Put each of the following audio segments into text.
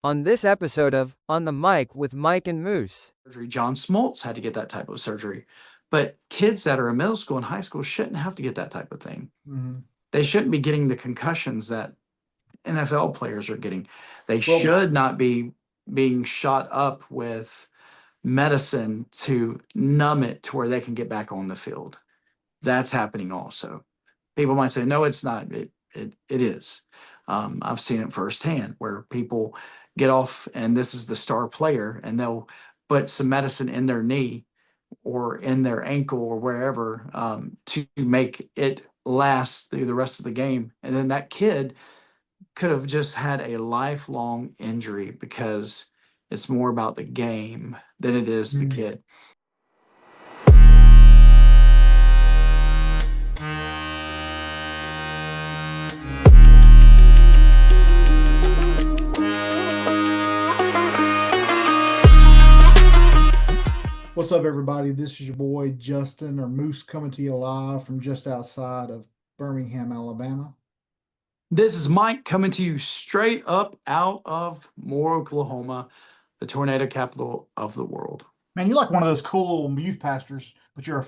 On this episode of On the Mic with Mike and Moose. Surgery. John Smoltz had to get that type of surgery. But kids that are in middle school and high school shouldn't have to get that type of thing. Mm-hmm. They shouldn't be getting the concussions that NFL players are getting. They Well, should not be being shot up with medicine to numb it to where they can get back on the field. That's happening also. People might say, no, it's not. It is. I've seen it firsthand where people get off and this is the star player and they'll put some medicine in their knee or in their ankle or wherever to make it last through the rest of the game. And then that kid could have just had a lifelong injury because it's more about the game than it is the kid. what's up, everybody? This is your boy Justin or Moose coming to you live from just outside of Birmingham, Alabama. This is Mike coming to you straight up out of Moore, Oklahoma, the tornado capital of the world. Man, you're like one of those cool little youth pastors, but you're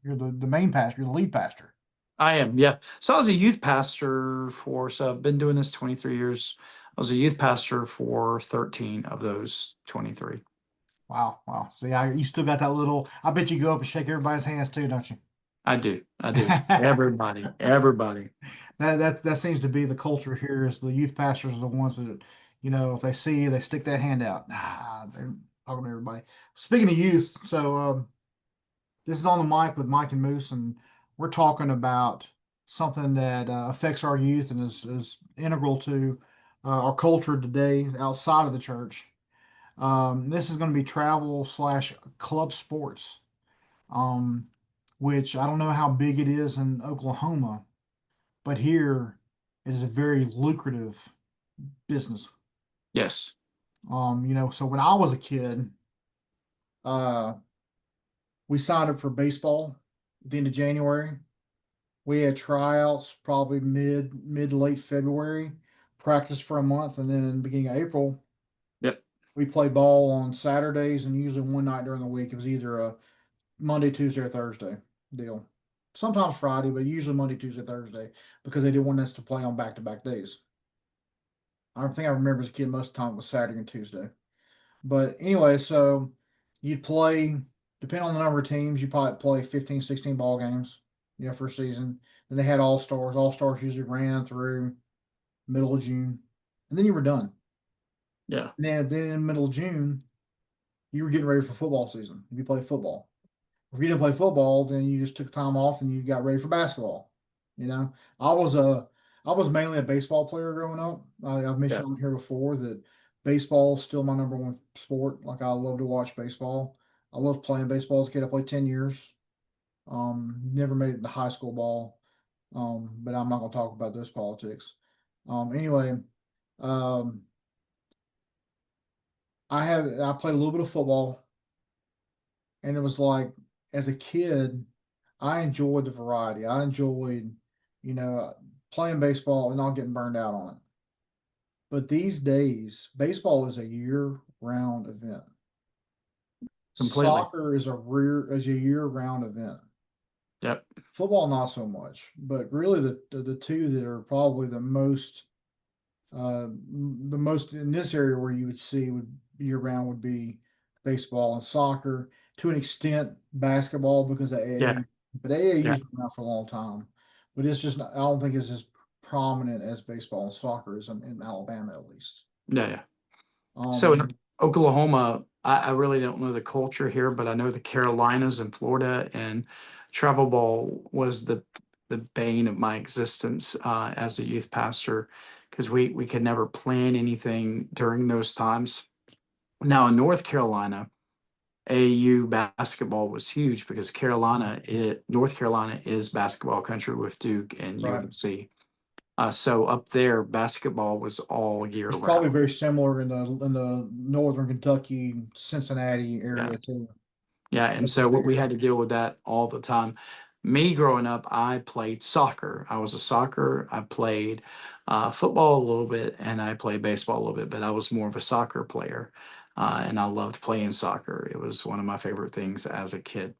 the main pastor, you're the lead pastor. I am, yeah. So I was a youth pastor so I've been doing this 23 years. I was a youth pastor for 13 of those 23. Wow. So yeah, you still got that little. I bet you go up and shake everybody's hands too, don't you? I do. Everybody. That seems to be the culture here. Is the youth pastors are the ones that, if they see you, they stick that hand out. They're talking to everybody. Speaking of youth, so this is on the mic with Mike and Moose, and we're talking about something that affects our youth and is integral to our culture today outside of the church. This is going to be travel/club sports, which I don't know how big it is in Oklahoma, but here it is a very lucrative business. Yes. So when I was a kid, we signed up for baseball at the end of January. We had tryouts probably mid to late February, practice for a month, and then beginning of April, Yep. we play ball on Saturdays and usually one night during the week. It was either a Monday, Tuesday, or Thursday deal. Sometimes Friday, but usually Monday, Tuesday, Thursday because they didn't want us to play on back-to-back days. I think I remember as a kid most of the time it was Saturday and Tuesday. But anyway, so you'd play, depending on the number of teams, you probably play 15, 16 ball games, for a season. Then they had all-stars. All-stars usually ran through middle of June. And then you were done. Yeah. And then in the middle of June, you were getting ready for football season. If you played football. If you didn't play football, then you just took time off and you got ready for basketball. I was mainly a baseball player growing up. I've mentioned on here before that baseball is still my number one sport. Like I love to watch baseball. I love playing baseball as a kid. I played 10 years. Never made it to high school ball. But I'm not gonna talk about those politics. Anyway, I played a little bit of football, and it was like as a kid, I enjoyed the variety. I enjoyed, playing baseball and not getting burned out on it. But these days, baseball is a year-round event. Completely. Soccer is a year-round event. Yep. Football, not so much. But really, the two that are probably the most in this area where you would see would year-round would be baseball and soccer. To an extent, basketball because of AA. Yeah. But AAU's been around for a long time. But it's just, I don't think it's as prominent as baseball and soccer is in Alabama, at least. Yeah. So in Oklahoma, I really don't know the culture here, but I know the Carolinas and Florida, and travel ball was the bane of my existence as a youth pastor because we could never plan anything during those times. Now in North Carolina, AAU basketball was huge because North Carolina is basketball country with Duke and Right. UNC. So up there, basketball was all year It's round. probably very similar in the northern Kentucky, Cincinnati area too. Yeah, and so we had to deal with that all the time. Me growing up, I played soccer. I was a soccer. I played football a little bit, and I played baseball a little bit, but I was more of a soccer player, and I loved playing soccer. It was one of my favorite things as a kid.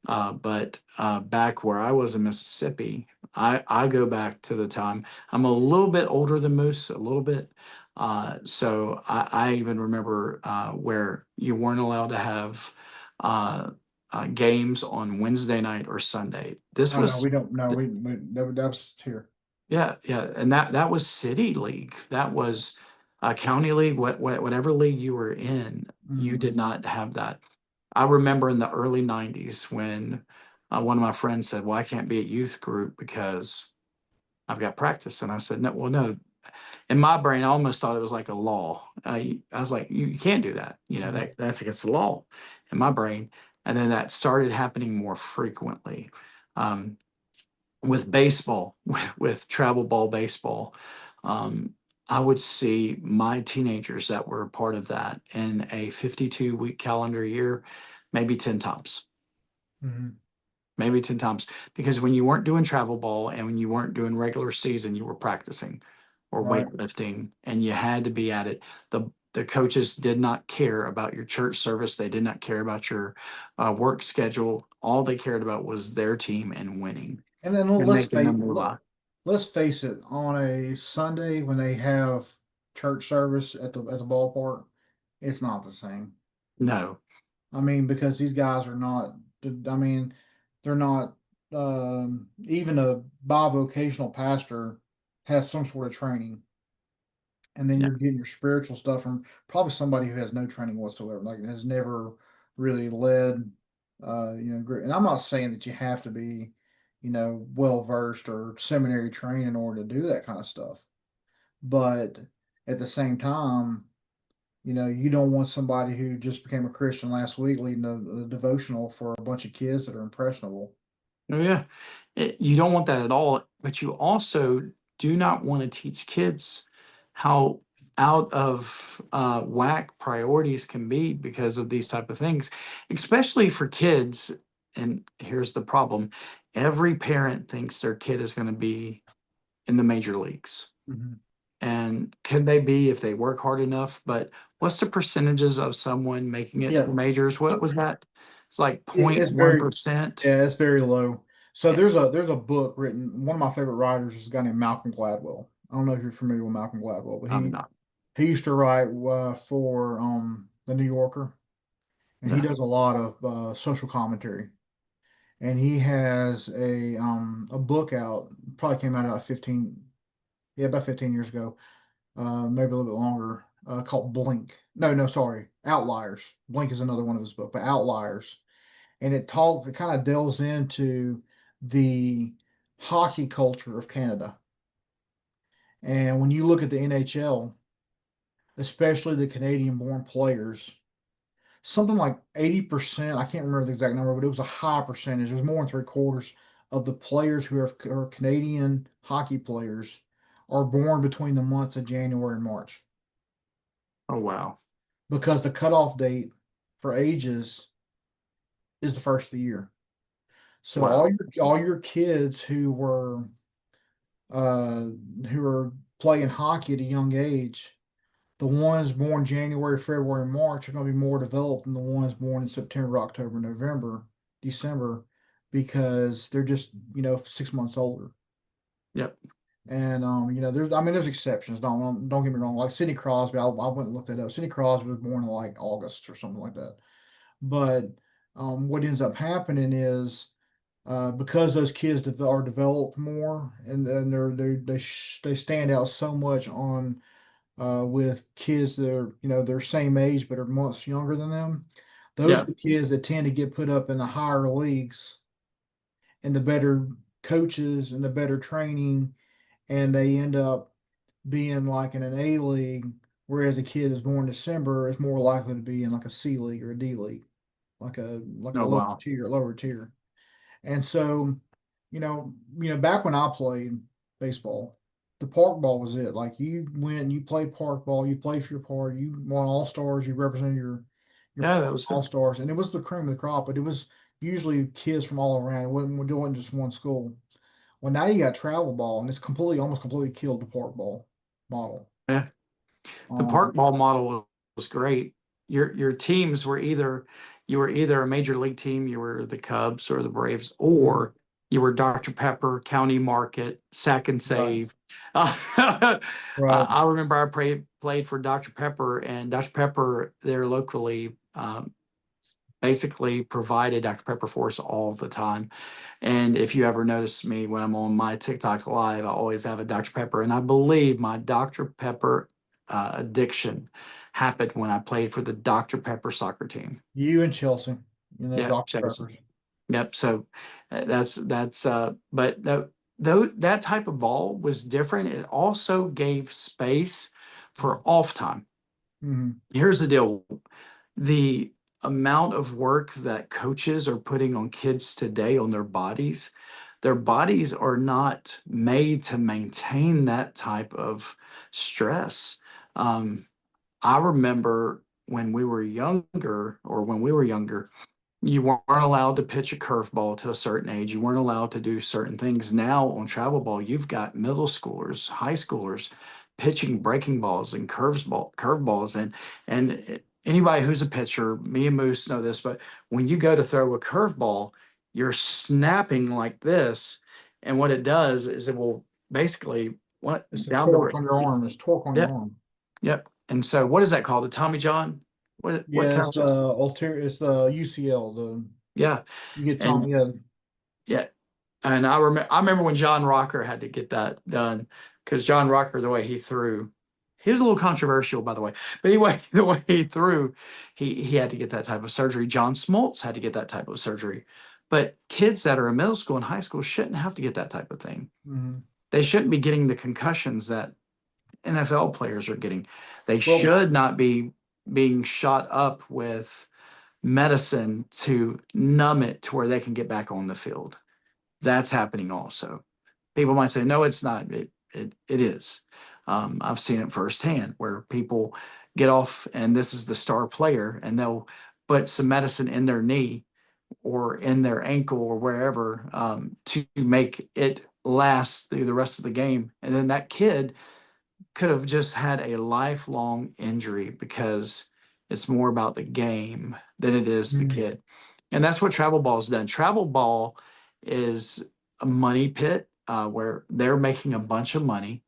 But back where I was in Mississippi, I go back to the time I'm a little bit older than Moose, a little bit. So I even remember where you weren't allowed to have games on Wednesday night or Sunday. This Oh no, we was don't. No, that was here. yeah, yeah, and that was city league. That was county league. Whatever league you were in, you Mm. did not have that. I remember in the early '90s when one of my friends said, "Well, I can't be at youth group because I've got practice," and I said, "No, well, no." In my brain, I almost thought it was like a law. I was like, "You can't do that. You know Mhm. that's against the law." In my brain, and then that started happening more frequently. Um, with baseball, with travel ball baseball, um, I would see my teenagers that were a part of that in a 52-week calendar year, maybe 10 times, Mhm. maybe 10 times. Because when you weren't doing travel ball and when you weren't doing regular season, you were practicing or Right. weightlifting and you had to be at it. The coaches did not care about your church service. They did not care about your work schedule. All they cared about was their team and winning And then and making them move on. let's face it. On a Sunday when they have church service at the ballpark, it's not the same. No, I mean, because these guys are not. I mean, they're not. Even a bivocational pastor has some sort of training, and then yeah, you're getting your spiritual stuff from probably somebody who has no training whatsoever, like has never really led. And I'm not saying that you have to be, well versed or seminary trained in order to do that kind of stuff, but at the same time, you don't want somebody who just became a Christian last week leading a devotional for a bunch of kids that are impressionable. oh yeah. You don't want that at all, but you also do not want to teach kids how out of whack priorities can be because of these type of things, especially for kids. And here's the problem: every parent thinks their kid is going to be in the major leagues. Mhm. And can they be if they work hard enough? But what's the percentages of someone making it to the Yeah, majors? What was that? It's like it's very 0.1%. yeah, it's very low. So Yeah, there's a book written. One of my favorite writers is a guy named Malcolm Gladwell. I don't know if you're familiar with Malcolm Gladwell, but I'm he not. he used to write for the New Yorker, and he Yeah. does a lot of social commentary. And he has a book out, probably came out about 15 years ago, maybe a little bit longer, called Blink. No, no, sorry, Outliers. Blink is another one of his books, but Outliers. And it kind of delves into the hockey culture of Canada. And when you look at the NHL, especially the Canadian born players, something like 80%, I can't remember the exact number, but it was a high percentage. It was more than three quarters of the players who are Canadian hockey players are born between the months of January and March Oh, wow. because the cutoff date for ages is the first of the year. So Wow. all your kids uh, who are playing hockey at a young age, the ones born January, February, and March are going to be more developed than the ones born in September, October, November, December, because they're just 6 months older. Yep. And there's exceptions. Don't get me wrong. Like Sidney Crosby, I went and looked that up. Sidney Crosby was born in like August or something like that. But what ends up happening is because those kids are developed more and they stand out so much on with kids that are their same age but are months younger than them. Those Yeah. are the kids that tend to get put up in the higher leagues and the better coaches and the better training, and they end up being like in an A league, whereas a kid is born in December is more likely to be in like a C league or a D league, like a Oh, wow. lower tier. And so, back when I played baseball, the park ball was it. Like you went, you played park ball, you played for your part, you won all stars, you represented your Yeah, that was all it. stars, and it was the cream of the crop. But it was usually kids from all around. It wasn't just one school. Well, now you got travel ball, and it's almost completely killed the park ball model. Yeah. The Um, park ball model was great. Your teams were either you were either a major league team, you were the Cubs or the Braves, or you were Dr. Pepper, County Market, Sack and right, Save. right. I remember I played for Dr. Pepper, and Dr. Pepper there locally basically provided Dr. Pepper for us all the time. And if you ever notice me when I'm on my TikTok live, I always have a Dr. Pepper. And I believe my Dr. Pepper addiction happened when I played for the Dr. Pepper soccer team. You and Chelsea, Yeah, Dr. Chelsea. Peppers. Yep. So but that type of ball was different. It also gave space for off time. Hmm. Here's the deal. The amount of work that coaches are putting on kids today on their bodies are not made to maintain that type of stress. Um, I remember when we were younger, you weren't allowed to pitch a curveball to a certain age. You weren't allowed to do certain things. Now on travel ball, you've got middle schoolers, high schoolers pitching breaking balls and curveballs, and anybody who's a pitcher, me and Moose know this, but when you go to throw a curveball, you're snapping like this, and what it does is it will basically what It's the down the torque road. on your arm. It's torque on your Yep, arm. yep. And so, what is that called? The Tommy John? What Yeah, it's counts? the ulterior. It's the UCL. Yeah, You get Tom. and Yeah. yeah, and I remember when John Rocker had to get that done because John Rocker, the way he threw, he was a little controversial, by the way. But anyway, the way he threw, he had to get that type of surgery. John Smoltz had to get that type of surgery. But kids that are in middle school and high school shouldn't have to get that type of thing. Hmm. They shouldn't be getting the concussions that NFL players are getting. They Well, should not be being shot up with medicine to numb it to where they can get back on the field. That's happening also. People might say, no, it's not. It is. I've seen it firsthand where people get off, and this is the star player, and they'll put some medicine in their knee or in their ankle or wherever to make it last through the rest of the game. And then that kid could have just had a lifelong injury because it's more about the game than it is the mhm. kid. And that's what travel ball's done. Travel ball is a money pit where they're making a bunch of money.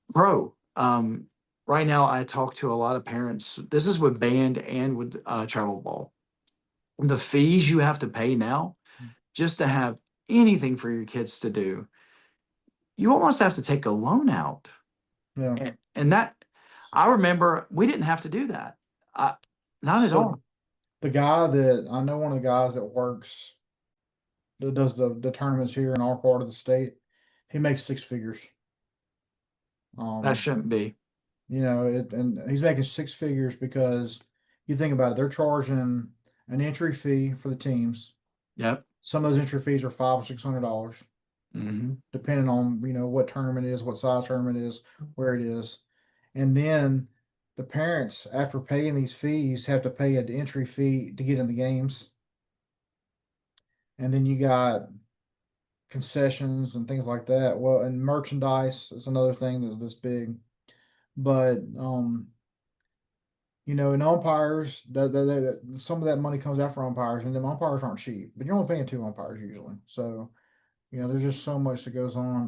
Bro, right now I talk to a lot of parents. This is with band and with travel ball. The fees you have to pay now just to have anything for your kids to do, you almost have to take a loan out. Yeah. And that I remember we didn't have to do that. Uh, Not at So all. the guy that I know, one of the guys that works that does the tournaments here in our part of the state, he makes six figures. That Um, shouldn't be. and he's making six figures because you think about it, they're charging an entry fee for the teams. Yep. Some of those entry fees are $500 or $600, Hmm. depending on what tournament it is, what size tournament it is, where it is. And then the parents, after paying these fees, have to pay an entry fee to get in the games. And then you got concessions and things like that. Well, and merchandise is another thing that's big. But and umpires, some of that money comes out for umpires, and the umpires aren't cheap. But you're only paying two umpires usually. So, there's just so much that goes on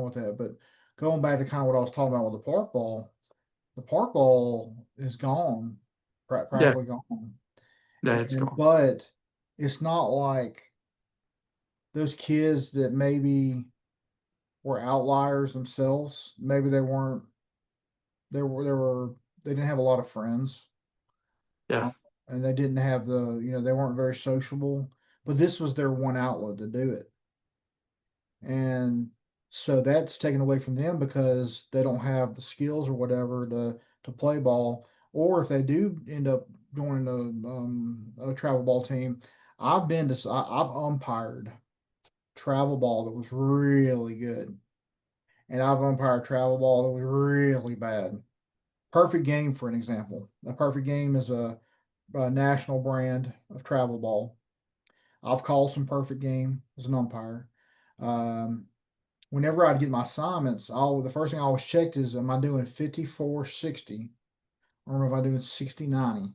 with that. But going back to kind of what I was talking about with the park ball is gone, Yeah, practically gone. that's gone. But it's not like those kids that maybe were outliers themselves. Maybe they weren't. They didn't have a lot of friends, Yeah, uh, and they didn't have they weren't very sociable. But this was their one outlet to do it, and so that's taken away from them because they don't have the skills or whatever to play ball. Or if they do end up joining a travel ball team, I've umpired travel ball that was really good, and I've umpired travel ball that was really bad. Perfect Game, for an example. A Perfect Game is a national brand of travel ball. I've called some Perfect Game as an umpire. Um, whenever I'd get my assignments, the first thing I always checked is, am I doing 54/60 or am I doing 60/90?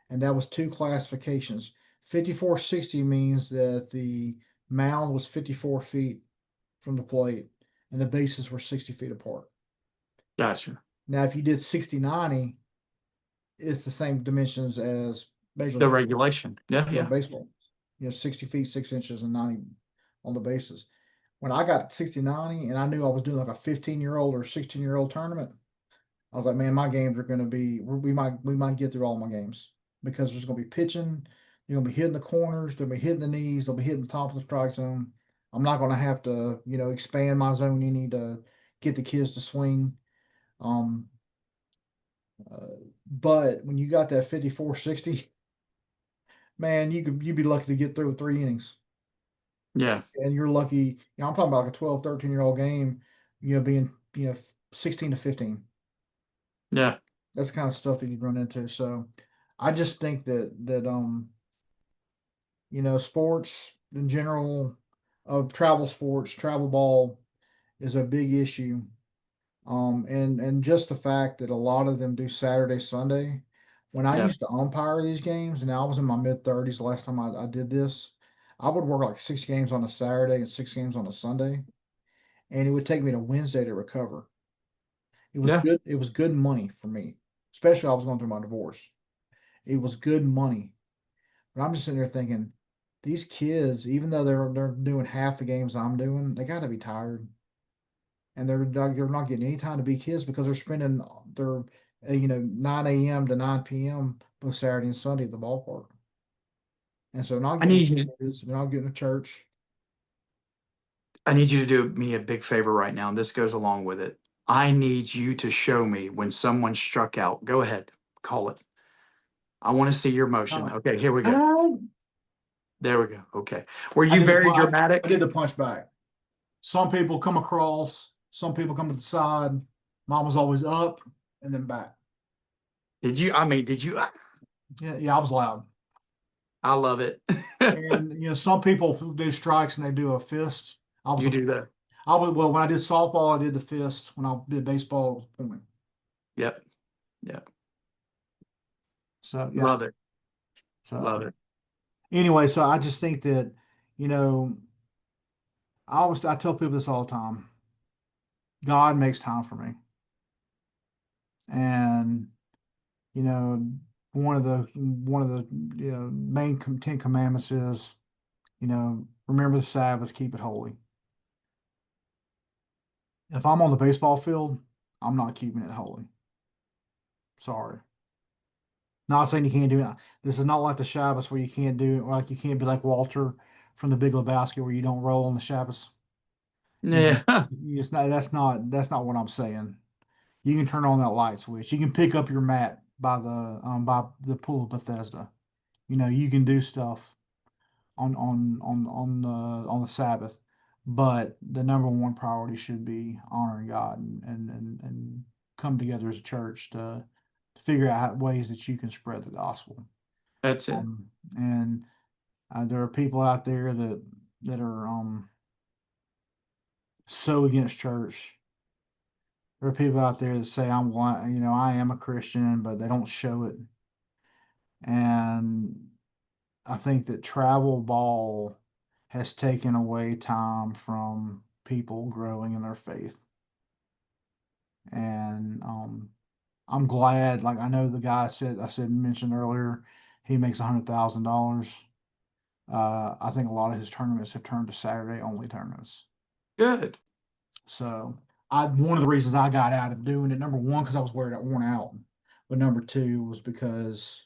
And that was two classifications. 54/60 means that the mound was 54 feet from the plate and the bases were 60 feet apart. Gotcha. Now, if you did 60/90, it's the same dimensions as Major The League regulation. Yeah, yeah. Baseball. 60 feet, 6 inches, and 90 on the bases. When I got 60/90 and I knew I was doing like a 15-year-old or 16-year-old tournament, I was like, man, my games are going to be, we might get through all my games because there's going to be pitching, you're going to be hitting the corners, they'll be hitting the knees, they'll be hitting the top of the strike zone. I'm not going to have to, expand my zone any to get the kids to swing. Um, but when you got that 54/60, man, you'd be lucky to get through with 3 innings. Yeah. And you're lucky, I'm talking about like a 12, 13-year-old game, being, 16-15. Yeah. That's the kind of stuff that you run into. So I just think that sports in general, of travel sports, travel ball is a big issue. And just the fact that a lot of them do Saturday, Sunday. When I Yeah. used to umpire these games, and I was in my mid 30s the last time I did this, I would work like 6 games on a Saturday and 6 games on a Sunday, and it would take me to Wednesday to recover. It was Yeah. good. It was good money for me, especially I was going through my divorce. It was good money. But I'm just sitting there thinking, these kids, even though they're doing half the games I'm doing, they got to be tired, and they're not getting any time to be kids because they're spending their 9 a.m. to 9 p.m. both Saturday and Sunday at the ballpark, and so they're not I getting need you kids, they're not getting to church. I need you to do me a big favor right now, and this goes along with it. I need you to show me when someone struck out. Go ahead, call it. I want to see your motion. Uh, Okay, here we go. I, There we go. Okay. Were I you did the very I did dramatic? the punch back. Some people come across, some people come to the side. Mine was always up and then back. Did you? I mean, did you? Yeah, yeah, I was loud. I love it. And some people do strikes and they do a fist. I was You a do that. well, when I did softball, I did the fist. When I did baseball, it was point. Yep. Yep. So yeah. Love it. So Love it. anyway, so I just think that, you know, I tell people this all the time. God makes time for me. And, you know, one of the main 10 commandments is, remember the Sabbath, keep it holy. If I'm on the baseball field, I'm not keeping it holy. Sorry. Not saying you can't do it. This is not like the Shabbos where you can't do, like you can't be like Walter from the Big Lebowski where you don't roll on the Shabbos. You know, Yeah. it's not. That's not what I'm saying. You can turn on that light switch. You can pick up your mat by the pool of Bethesda. You can do stuff on the Sabbath, but the number one priority should be honoring God and come together as a church to figure out ways that you can spread the gospel. That's it. And there are people out there that are so against church. There are people out there that say I am a Christian, but they don't show it. And I think that travel ball has taken away time from people growing in their faith. And I'm glad. Like I know the guy mentioned earlier, he makes $100,000. I think a lot of his tournaments have turned to Saturday only tournaments. Good. So one of the reasons I got out of doing it, number one, because I was worn out, but number two was because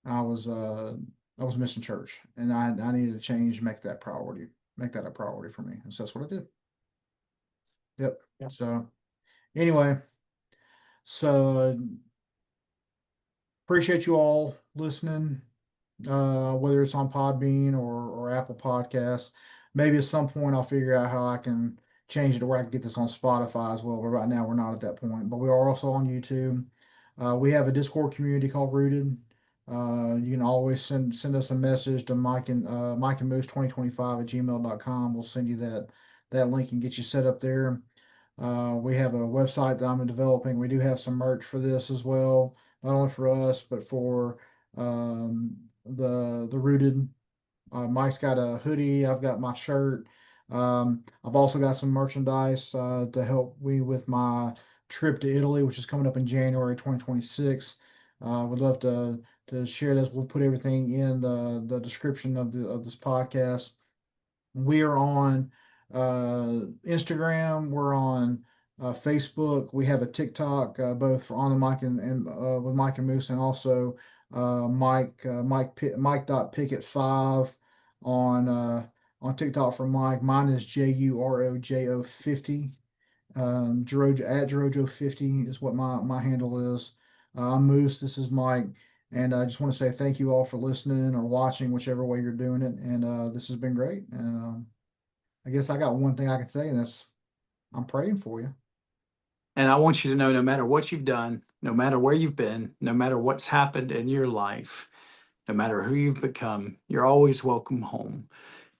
I was uh I was missing church, and I needed to change, make that a priority for me, and so that's what I did. Yep. Yeah. So anyway, so appreciate you all listening, whether it's on Podbean or Apple Podcasts. Maybe at some point I'll figure out how I can change it to where I can get this on Spotify as well. But right now we're not at that point. But we are also on YouTube. We have a Discord community called Rooted. You can always send us a message to Mike and Moose 2025 at gmail.com. We'll send you that link and get you set up there. We have a website that I'm developing. We do have some merch for this as well, not only for us but for the Rooted. Mike's got a hoodie. I've got my shirt. I've also got some merchandise to help me with my trip to Italy, which is coming up in January 2026. Would love to share this. We'll put everything in the description of this podcast. We are on Instagram. We're on Facebook. We have a TikTok, both for on the mic and with Mike and Moose, and also Mike.Pickett5 on TikTok for Mike. Mine is JUROJO50. Jerojo50 is what my handle is. I'm Moose. This is Mike. And I just want to say thank you all for listening or watching, whichever way you're doing it. And this has been great. And I guess I got one thing I can say, and that's I'm praying for you. And I want you to know, no matter what you've done, no matter where you've been, no matter what's happened in your life, no matter who you've become, you're always welcome home.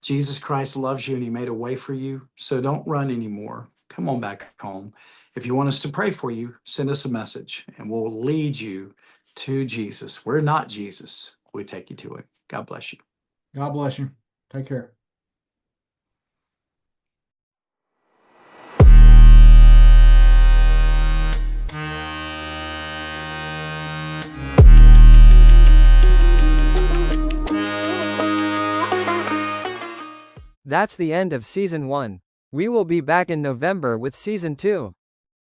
Jesus Christ loves you and he made a way for you. So don't run anymore. Come on back home. If you want us to pray for you, send us a message and we'll lead you to Jesus. We're not Jesus. We take you to it. God bless you. God bless you. Take care. That's the end of Season 1. We will be back in November with Season 2.